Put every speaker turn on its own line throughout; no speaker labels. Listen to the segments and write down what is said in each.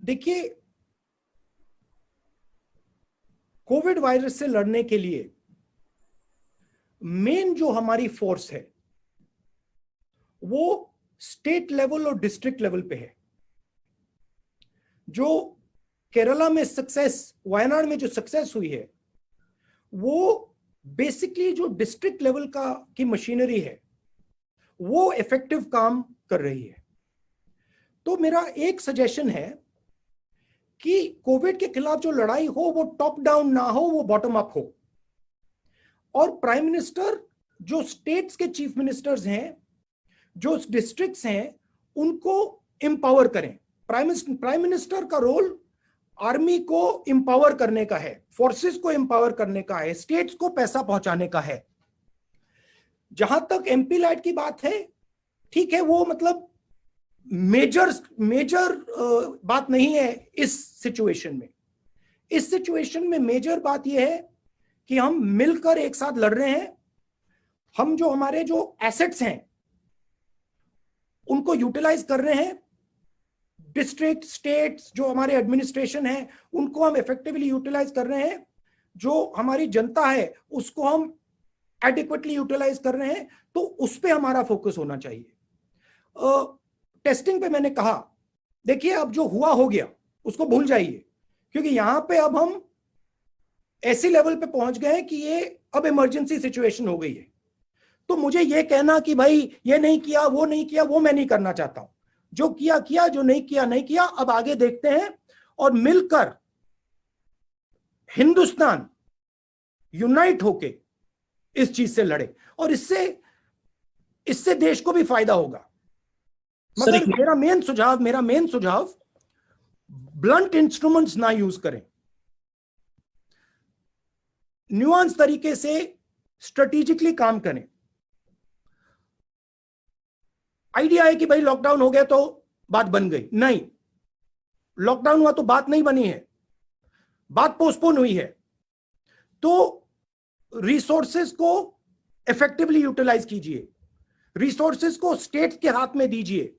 देखिए, Covid virus से लड़ने के लिए मेन जो हमारी फोर्स है वो स्टेट लेवल और डिस्ट्रिक्ट लेवल पे है। जो केरला में सक्सेस, वायनाड में जो सक्सेस हुई है, वो बेसिकली जो डिस्ट्रिक्ट लेवल की मशीनरी है वो इफेक्टिव काम कर रही है। तो मेरा एक सजेशन है कि कोविड के खिलाफ जो लड़ाई हो वो टॉप डाउन ना हो, वो बॉटम अप हो। और प्राइम मिनिस्टर, जो स्टेट्स के चीफ मिनिस्टर्स हैं, जो डिस्ट्रिक्ट्स हैं, उनको एम्पावर करें। प्राइम मिनिस्टर का रोल आर्मी को एम्पावर करने का है, फोर्सेस को एम्पावर करने का है, स्टेट्स को पैसा पहुंचाने का है। जहां तक एमपी लाइट की बात है, ठीक है, वो मतलब मेजर बात नहीं है इस सिचुएशन में। इस सिचुएशन में मेजर बात यह है कि हम मिलकर एक साथ लड़ रहे हैं। हम जो हमारे जो एसेट्स हैं उनको यूटिलाइज कर रहे हैं। डिस्ट्रिक्ट, स्टेट्स, जो हमारे एडमिनिस्ट्रेशन है, उनको हम इफेक्टिवली यूटिलाइज कर रहे हैं। जो हमारी जनता है उसको हम एडिक्वेटली यूटिलाइज कर रहे हैं। तो उस पर हमारा फोकस होना चाहिए। टेस्टिंग पे मैंने कहा, देखिए अब जो हुआ हो गया उसको भूल जाइए, क्योंकि यहां पे अब हम ऐसी लेवल पे पहुंच गए कि ये अब इमरजेंसी सिचुएशन हो गई है। तो मुझे ये कहना कि भाई ये नहीं किया, वो नहीं किया, वो मैं नहीं करना चाहता हूं। जो किया किया, जो नहीं किया नहीं किया। अब आगे देखते हैं और मिलकर हिंदुस्तान यूनाइट होके इस चीज से लड़े, और इससे देश को भी फायदा होगा। मगर मेरा मेन सुझाव ब्लंट इंस्ट्रूमेंट्स ना यूज करें। न्यूआंस तरीके से स्ट्रेटेजिकली काम करें। आइडिया है कि भाई लॉकडाउन हो गया तो बात बन गई, नहीं। लॉकडाउन हुआ तो बात नहीं बनी है, बात पोस्टपोन हुई है। तो रिसोर्सेज को इफेक्टिवली यूटिलाइज कीजिए, रिसोर्सेज को स्टेट्स के हाथ में दीजिए।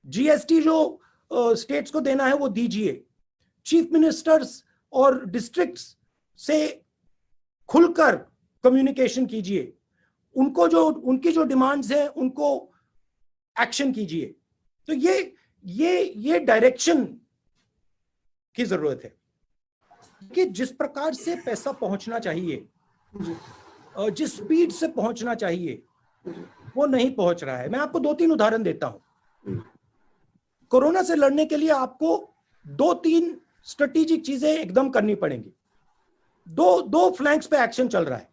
जीएसटी जो स्टेट्स को देना है वो दीजिए। चीफ मिनिस्टर्स और डिस्ट्रिक्ट्स से खुलकर कम्युनिकेशन कीजिए। उनकी जो डिमांड्स हैं उनको एक्शन कीजिए। तो ये डायरेक्शन की जरूरत है कि जिस प्रकार से पैसा पहुंचना चाहिए, जिस स्पीड से पहुंचना चाहिए, वो नहीं पहुंच रहा है। मैं आपको 2-3 उदाहरण देता हूं। कोरोना से लड़ने के लिए आपको 2-3 स्ट्रेटेजिक चीजें एकदम करनी पड़ेंगी। दो फ्लैंक्स पे एक्शन चल रहा है,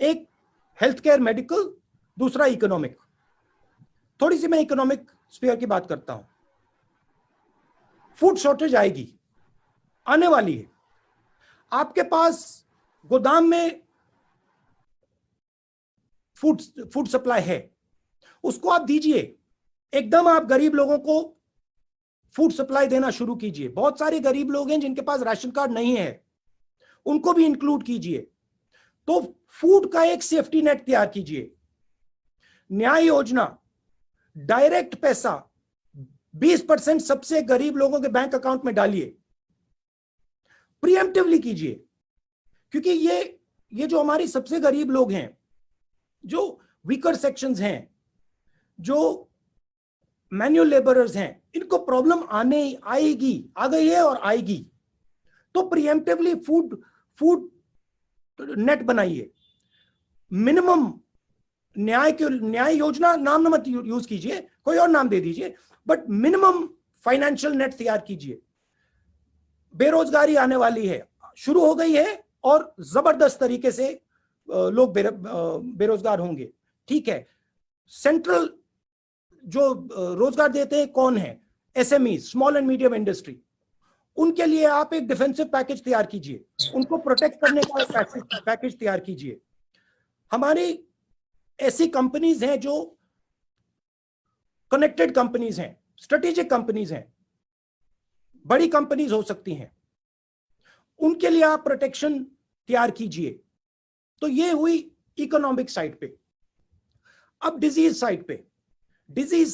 एक हेल्थ केयर मेडिकल, दूसरा इकोनॉमिक। थोड़ी सी मैं इकोनॉमिक स्फीयर की बात करता हूं। फूड शॉर्टेज आएगी, आने वाली है। आपके पास गोदाम में फूड सप्लाई है, उसको आप दीजिए। एकदम आप गरीब लोगों को फूड सप्लाई देना शुरू कीजिए। बहुत सारे गरीब लोग हैं जिनके पास राशन कार्ड नहीं है, उनको भी इंक्लूड कीजिए। तो फूड का एक सेफ्टी नेट तैयार कीजिए। न्याय योजना, डायरेक्ट पैसा 20% सबसे गरीब लोगों के बैंक अकाउंट में डालिए। प्रीएम्प्टिवली कीजिए, क्योंकि ये जो हमारी सबसे गरीब लोग हैं, जो वीकर सेक्शंस हैं, जो मैन्युअल लेबरर्स हैं, इनको प्रॉब्लम आ गई है और आएगी। तो प्रीएम्प्टिवली फूड नेट बनाइए। मिनिमम न्याय योजना नाम मत यूज कीजिए, कोई और नाम दे दीजिए, बट मिनिमम फाइनेंशियल नेट तैयार कीजिए। बेरोजगारी आने वाली है, शुरू हो गई है, और जबरदस्त तरीके से लोग बेरोजगार होंगे। ठीक है, सेंट्रल जो रोजगार देते हैं कौन है? SME, small and medium industry. उनके लिए आप एक डिफेंसिव पैकेज तैयार कीजिए, उनको प्रोटेक्ट करने का एक पैकेज तैयार कीजिए। हमारी ऐसी कंपनीज हैं जो कनेक्टेड कंपनीज हैं, स्ट्रेटेजिक कंपनीज हैं, बड़ी कंपनीज हो सकती हैं, उनके लिए आप प्रोटेक्शन तैयार कीजिए। तो ये हुई इकोनॉमिक साइड पे। अब डिजीज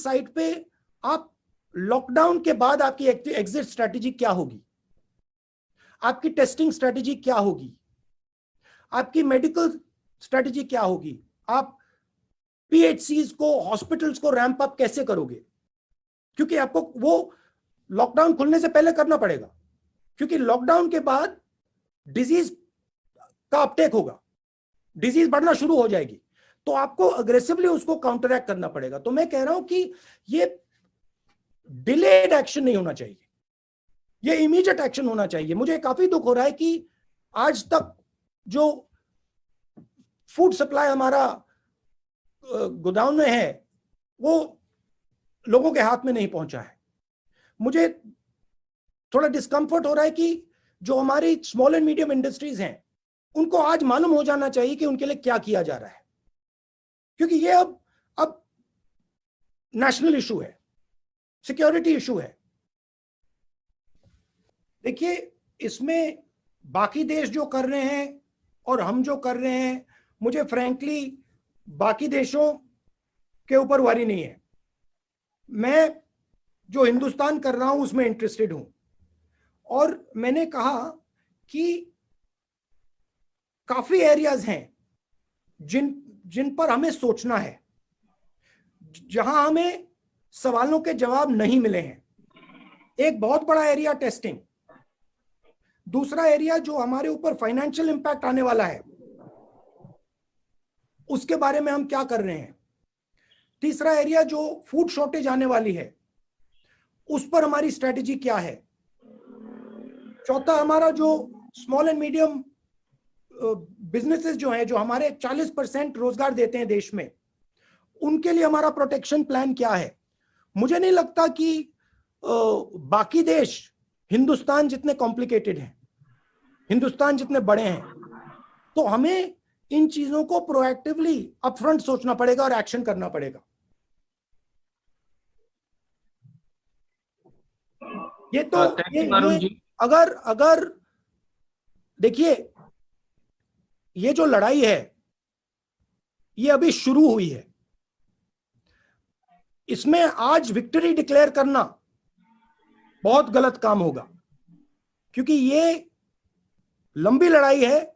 साइड पे आप लॉकडाउन के बाद आपकी एग्जिट स्ट्रैटेजी क्या होगी, आपकी टेस्टिंग स्ट्रैटेजी क्या होगी, आपकी मेडिकल स्ट्रैटेजी क्या होगी, आप पीएचसीज को, हॉस्पिटल्स को रैंप अप कैसे करोगे, क्योंकि आपको वो लॉकडाउन खुलने से पहले करना पड़ेगा, क्योंकि लॉकडाउन के बाद डिजीज का अपटेक होगा, डिजीज बढ़ना शुरू हो जाएगी, तो आपको अग्रेसिवली उसको काउंटरैक्ट करना पड़ेगा। तो मैं कह रहा हूं कि ये डिलेड एक्शन नहीं होना चाहिए, ये इमीडिएट एक्शन होना चाहिए। मुझे काफी दुख हो रहा है कि आज तक जो फूड सप्लाई हमारा गोदाम में है वो लोगों के हाथ में नहीं पहुंचा है। मुझे थोड़ा डिस्कंफर्ट हो रहा है कि जो हमारी स्मॉल एंड मीडियम इंडस्ट्रीज हैं उनको आज मालूम हो जाना चाहिए कि उनके लिए क्या किया जा रहा है, क्योंकि ये अब नेशनल इशू है, सिक्योरिटी इशू है। देखिए, इसमें बाकी देश जो कर रहे हैं और हम जो कर रहे हैं, मुझे फ्रैंकली बाकी देशों के ऊपर वरी नहीं है। मैं जो हिंदुस्तान कर रहा हूं उसमें इंटरेस्टेड हूं, और मैंने कहा कि काफी एरियाज हैं जिन पर हमें सोचना है, जहां हमें सवालों के जवाब नहीं मिले हैं। एक बहुत बड़ा एरिया टेस्टिंग, दूसरा एरिया जो हमारे ऊपर फाइनेंशियल इंपैक्ट आने वाला है उसके बारे में हम क्या कर रहे हैं, तीसरा एरिया जो फूड शॉर्टेज आने वाली है उस पर हमारी स्ट्रेटेजी क्या है, चौथा हमारा जो स्मॉल एंड मीडियम बिजनेसेस जो हैं, जो हमारे 40% रोजगार देते हैं देश में, उनके लिए हमारा प्रोटेक्शन प्लान क्या है। मुझे नहीं लगता कि बाकी देश हिंदुस्तान जितने कॉम्प्लिकेटेड हैं, हिंदुस्तान जितने बड़े हैं, तो हमें इन चीजों को प्रोएक्टिवली अपफ्रंट सोचना पड़ेगा और एक्शन करना पड़ेगा। ये तो ये अगर देखिए, ये जो लड़ाई है ये अभी शुरू हुई है, इसमें आज विक्ट्री डिक्लेयर करना बहुत गलत काम होगा, क्योंकि ये लंबी लड़ाई है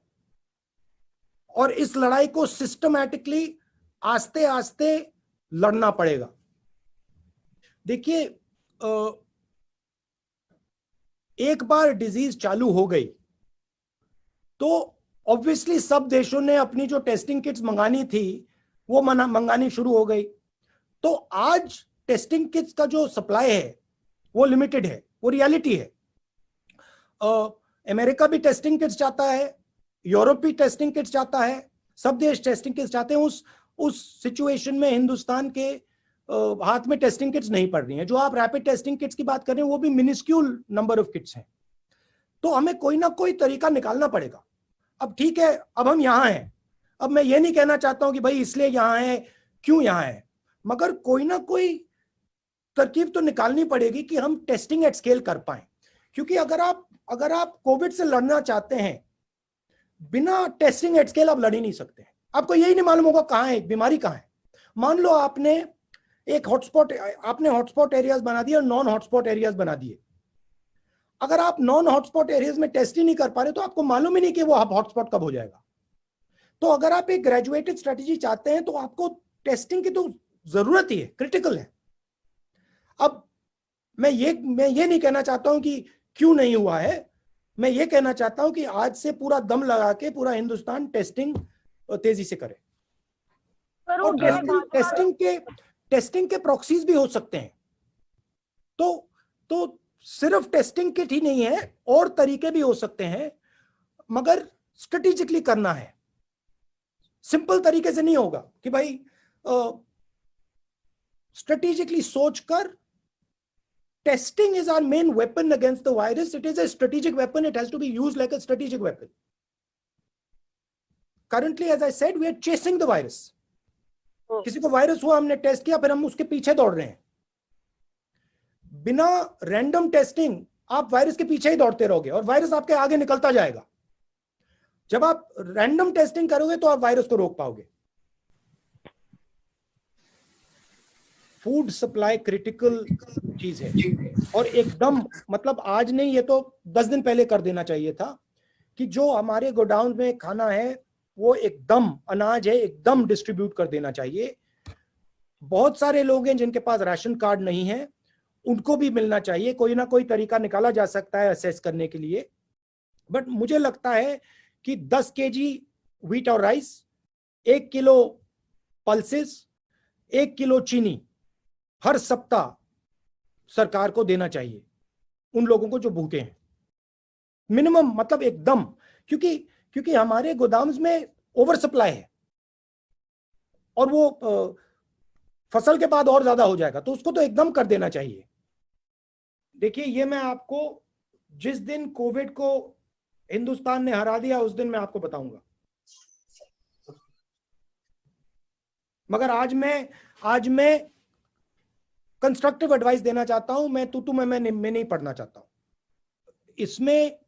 और इस लड़ाई को सिस्टमैटिकली आस्ते आस्ते लड़ना पड़ेगा। देखिए, एक बार डिजीज चालू हो गई तो ऑब्वियसली सब देशों ने अपनी जो टेस्टिंग किट्स मंगानी थी वो मंगानी शुरू हो गई। तो आज टेस्टिंग किट्स का जो सप्लाई है वो लिमिटेड है, वो रियलिटी है। अमेरिका भी टेस्टिंग किट्स चाहता है, यूरोप भी टेस्टिंग किट्स चाहता है, सब देश टेस्टिंग किट्स चाहते हैं। उस सिचुएशन में हिंदुस्तान के हाथ में टेस्टिंग किट्स नहीं पड़ रही हैं। जो आप रैपिड टेस्टिंग किट्स की बात कर रहे हैं वो भी मिनिस्क्यूल नंबर ऑफ किट्स हैं। तो हमें कोई ना कोई तरीका निकालना पड़ेगा। अब ठीक है, अब हम यहां हैं, अब मैं ये नहीं कहना चाहता हूं कि भाई इसलिए यहां है, क्यों यहां है, मगर कोई ना कोई तरकीब तो निकालनी पड़ेगी कि हम टेस्टिंग एट स्केल कर पाए। क्योंकि अगर आप कोविड से लड़ना चाहते हैं, बिना टेस्टिंग एट स्केल आप लड़ ही नहीं सकते। आपको यही नहीं मालूम होगा कहां है बीमारी, कहां है। मान लो आपने हॉटस्पॉट एरियाज बना दिए और नॉन हॉटस्पॉट एरियाज बना दिए। अगर आप नॉन हॉटस्पॉट एरियाज में टेस्ट ही नहीं कर पा रहे तो आपको मालूम ही नहीं कि वो हॉटस्पॉट कब हो जाएगा। तो अगर आप एक ग्रेजुएटेड स्ट्रेटेजी चाहते हैं तो आपको टेस्टिंग की तो जरूरत ही है, क्रिटिकल है। अब मैं ये नहीं कहना चाहता हूं कि क्यों नहीं हुआ है, मैं ये कहना चाहता हूं कि आज से पूरा दम लगा के पूरा हिंदुस्तान टेस्टिंग तेजी से करे। और टेस्टिंग के प्रॉक्सीज भी हो सकते हैं। तो सिर्फ टेस्टिंग किट ही नहीं है, और तरीके भी हो सकते हैं, मगर स्ट्रेटेजिकली करना है। सिंपल तरीके से नहीं होगा कि भाई स्ट्रेटेजिकली सोचकर। Testing is our main weapon against the virus. It is a strategic weapon. It has to be used like a strategic weapon. Currently, as I said, we are chasing the virus. किसी को virus हुआ, हमने test किया, फिर हम उसके पीछे दौड़ रहे हैं। बिना रैंडम टेस्टिंग आप वायरस के पीछे ही दौड़ते रहोगे और वायरस आपके आगे निकलता जाएगा। जब आप रैंडम टेस्टिंग करोगे तो आप वायरस को रोक पाओगे। फूड सप्लाई क्रिटिकल चीज है, और एकदम मतलब आज नहीं, ये तो 10 दिन पहले कर देना चाहिए था कि जो हमारे गोडाउन में खाना है वो एकदम, अनाज है एकदम डिस्ट्रीब्यूट कर देना चाहिए। बहुत सारे लोग हैं जिनके पास राशन कार्ड नहीं है, उनको भी मिलना चाहिए। कोई ना कोई तरीका निकाला जा सकता है असेस करने के लिए। बट मुझे लगता है कि 10 केजी व्हीट और राइस, 1 किलो पल्सेस, 1 किलो चीनी हर सप्ताह सरकार को देना चाहिए उन लोगों को जो भूखे हैं, मिनिमम, मतलब एकदम। क्योंकि हमारे गोदाम्स में ओवर सप्लाई है और वो फसल के बाद और ज्यादा हो जाएगा, तो उसको तो एकदम कर देना चाहिए। देखिए, ये मैं आपको जिस दिन कोविड को हिंदुस्तान ने हरा दिया उस दिन मैं आपको बताऊंगा। मगर आज मैं कंस्ट्रक्टिव एडवाइस देना चाहता हूं। मैं तू मैं नहीं पढ़ना चाहता हूं। इसमें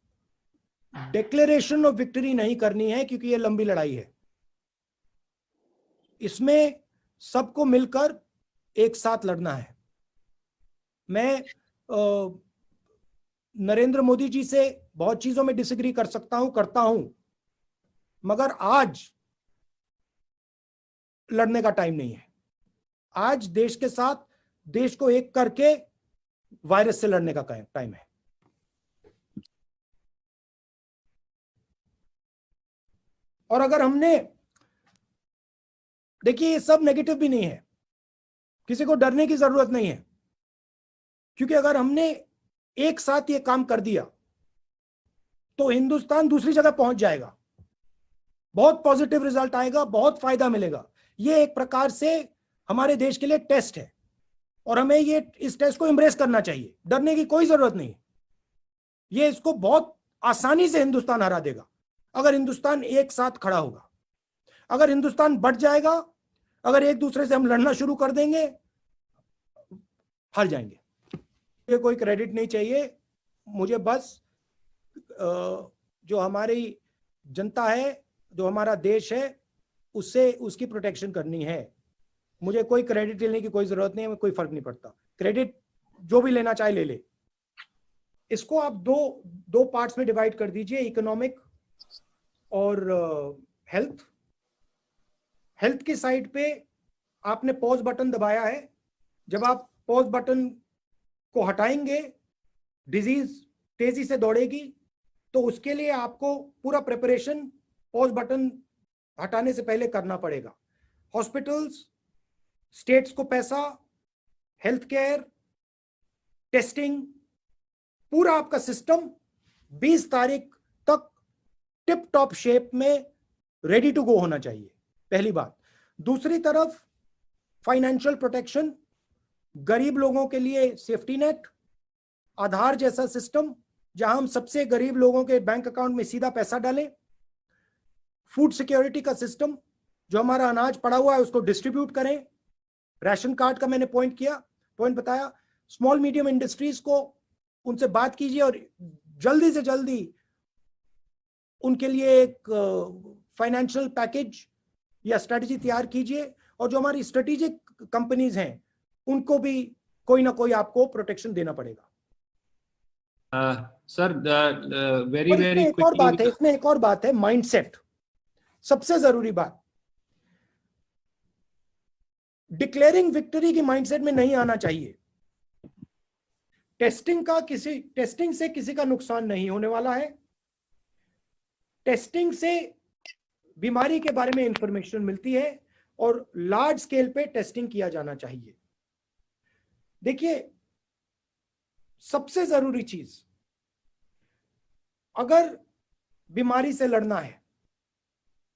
डिक्लेरेशन ऑफ विक्ट्री नहीं करनी है क्योंकि ये लंबी लड़ाई है। इसमें सबको मिलकर एक साथ लड़ना है। मैं नरेंद्र मोदी जी से बहुत चीजों में डिसएग्री कर सकता हूं, करता हूं, मगर आज लड़ने का टाइम नहीं है। आज देश के साथ, देश को एक करके वायरस से लड़ने का टाइम है। और अगर हमने, देखिए ये सब नेगेटिव भी नहीं है, किसी को डरने की जरूरत नहीं है, क्योंकि अगर हमने एक साथ ये काम कर दिया तो हिंदुस्तान दूसरी जगह पहुंच जाएगा, बहुत पॉजिटिव रिजल्ट आएगा, बहुत फायदा मिलेगा। ये एक प्रकार से हमारे देश के लिए टेस्ट है और हमें ये इस टेस्ट को एम्ब्रेस करना चाहिए। डरने की कोई जरूरत नहीं। ये इसको बहुत आसानी से हिंदुस्तान हरा देगा अगर हिंदुस्तान एक साथ खड़ा होगा। अगर हिंदुस्तान बढ़ जाएगा, अगर एक दूसरे से हम लड़ना शुरू कर देंगे, हार जाएंगे। ये कोई क्रेडिट नहीं चाहिए मुझे, बस जो हमारी जनता है, जो हमारा देश है, उससे उसकी प्रोटेक्शन करनी है। मुझे कोई क्रेडिट लेने की कोई जरूरत नहीं है, कोई फर्क नहीं पड़ता। क्रेडिट जो भी लेना चाहे ले ले। इसको आप दो पार्ट्स में डिवाइड कर दीजिए, इकोनॉमिक और हेल्थ। हेल्थ की साइड पे आपने पॉज बटन दबाया है। जब आप पॉज बटन को हटाएंगे, डिजीज तेजी से दौड़ेगी, तो उसके लिए आपको पूरा प्रिपरेशन पॉज बटन हटाने से पहले करना पड़ेगा। हॉस्पिटल्स, स्टेट्स को पैसा, हेल्थ केयर, टेस्टिंग, पूरा आपका सिस्टम 20 तारीख तक टिप टॉप शेप में रेडी टू गो होना चाहिए, पहली बात। दूसरी तरफ फाइनेंशियल प्रोटेक्शन, गरीब लोगों के लिए सेफ्टी नेट, आधार जैसा सिस्टम जहां हम सबसे गरीब लोगों के बैंक अकाउंट में सीधा पैसा डालें। फूड सिक्योरिटी का सिस्टम, जो हमारा अनाज पड़ा हुआ है उसको डिस्ट्रीब्यूट करें। राशन कार्ड का मैंने पॉइंट बताया। स्मॉल मीडियम इंडस्ट्रीज को, उनसे बात कीजिए और जल्दी से जल्दी उनके लिए एक फाइनेंशियल पैकेज या स्ट्रेटजी तैयार कीजिए। और जो हमारी स्ट्रेटेजिक कंपनीज हैं उनको भी कोई ना कोई आपको प्रोटेक्शन देना पड़ेगा।
सर, वेरी वेरी
एक और बात है, इसमें एक और बात है, माइंडसेट। सबसे जरूरी बात, डिक्लेयरिंग विक्ट्री की माइंडसेट में नहीं आना चाहिए। टेस्टिंग से किसी का नुकसान नहीं होने वाला है। टेस्टिंग से बीमारी के बारे में इंफॉर्मेशन मिलती है और लार्ज स्केल पे टेस्टिंग किया जाना चाहिए। देखिए, सबसे जरूरी चीज, अगर बीमारी से लड़ना है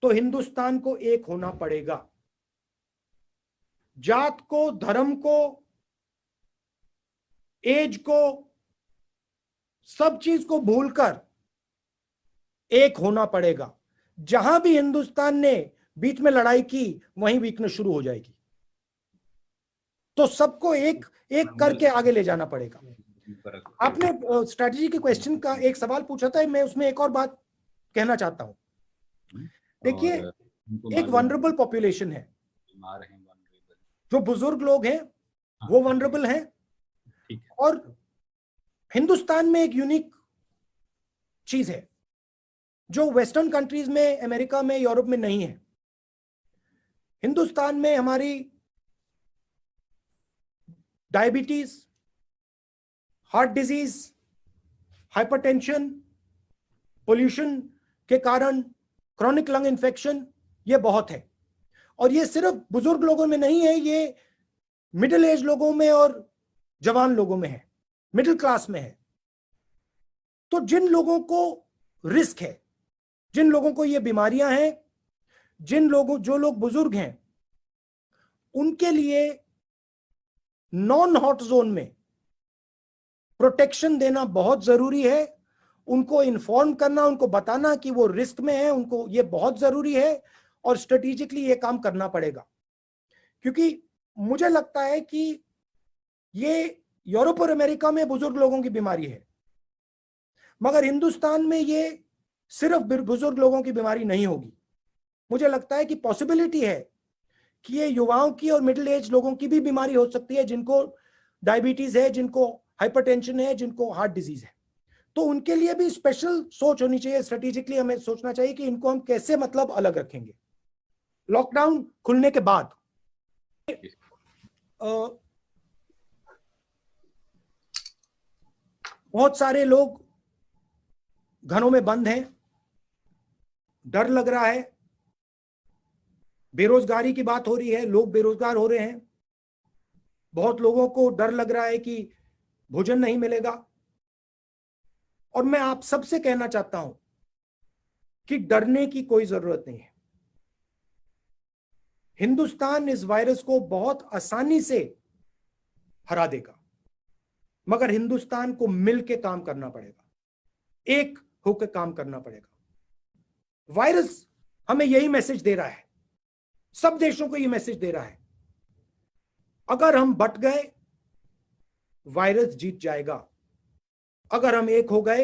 तो हिंदुस्तान को एक होना पड़ेगा। जात को, धर्म को, एज को, सब चीज को भूलकर एक होना पड़ेगा। जहां भी हिंदुस्तान ने बीच में लड़ाई की वहीं वीकनेस शुरू हो जाएगी। तो सबको एक एक करके आगे ले जाना पड़ेगा। आपने स्ट्रेटजी के क्वेश्चन का एक सवाल पूछा था, मैं उसमें एक और बात कहना चाहता हूं। देखिए, एक वनरेबल पॉपुलेशन है, जो बुजुर्ग लोग हैं, वो वनरेबल हैं।
ठीक है।
और हिंदुस्तान में एक यूनिक चीज है जो वेस्टर्न कंट्रीज में, अमेरिका में, यूरोप में नहीं है। हिंदुस्तान में हमारी diabetes, heart disease, hypertension, pollution के कारण क्रॉनिक लंग इन्फेक्शन, ये बहुत है। और ये सिर्फ बुजुर्ग लोगों में नहीं है, ये मिडिल एज लोगों में और जवान लोगों में है, मिडिल क्लास में है। तो जिन लोगों को रिस्क है, जिन लोगों को ये बीमारियां हैं, जो लोग बुजुर्ग हैं, उनके लिए नॉन हॉट जोन में प्रोटेक्शन देना बहुत जरूरी है। उनको इन्फॉर्म करना, उनको बताना कि वो रिस्क में है, उनको ये बहुत जरूरी है। और स्ट्रेटेजिकली ये काम करना पड़ेगा, क्योंकि मुझे लगता है कि ये यूरोप और अमेरिका में बुजुर्ग लोगों की बीमारी है, मगर हिंदुस्तान में ये सिर्फ बुजुर्ग लोगों की बीमारी नहीं होगी। मुझे लगता है कि पॉसिबिलिटी है कि ये युवाओं की और मिडिल एज लोगों की भी बीमारी हो सकती है, जिनको डायबिटीज है, जिनको हाइपरटेंशन है, जिनको हार्ट डिजीज है। तो उनके लिए भी स्पेशल सोच होनी चाहिए। स्ट्रेटेजिकली हमें सोचना चाहिए कि इनको हम कैसे मतलब अलग रखेंगे। लॉकडाउन खुलने के बाद बहुत सारे लोग घरों में बंद हैं, डर लग रहा है, बेरोजगारी की बात हो रही है, लोग बेरोजगार हो रहे हैं, बहुत लोगों को डर लग रहा है कि भोजन नहीं मिलेगा। और मैं आप सबसे कहना चाहता हूं कि डरने की कोई जरूरत नहीं है। हिंदुस्तान इस वायरस को बहुत आसानी से हरा देगा, मगर हिंदुस्तान को मिलकर काम करना पड़ेगा, एक होकर काम करना पड़ेगा। वायरस हमें यही मैसेज दे रहा है, सब देशों को यह मैसेज दे रहा है, अगर हम बट गए वायरस जीत जाएगा, अगर हम एक हो गए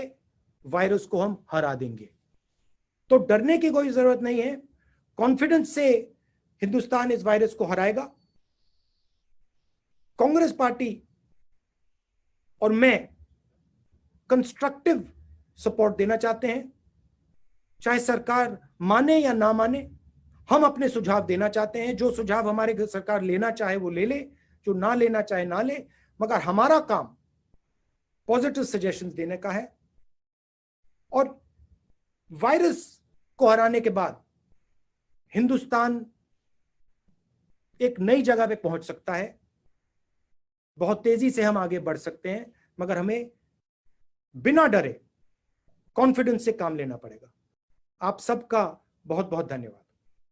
वायरस को हम हरा देंगे। तो डरने की कोई जरूरत नहीं है, कॉन्फिडेंस से हिंदुस्तान इस वायरस को हराएगा। कांग्रेस पार्टी और मैं कंस्ट्रक्टिव सपोर्ट देना चाहते हैं, चाहे सरकार माने या ना माने, हम अपने सुझाव देना चाहते हैं। जो सुझाव हमारे सरकार लेना चाहे वो ले ले, जो ना लेना चाहे ना ले, मगर हमारा काम पॉजिटिव सजेशंस देने का है। और वायरस को हराने के बाद हिंदुस्तान एक नई जगह पे पहुंच सकता है, बहुत तेजी से हम आगे बढ़ सकते हैं, मगर हमें बिना डरे कॉन्फिडेंस से काम लेना पड़ेगा। आप सबका बहुत बहुत धन्यवाद।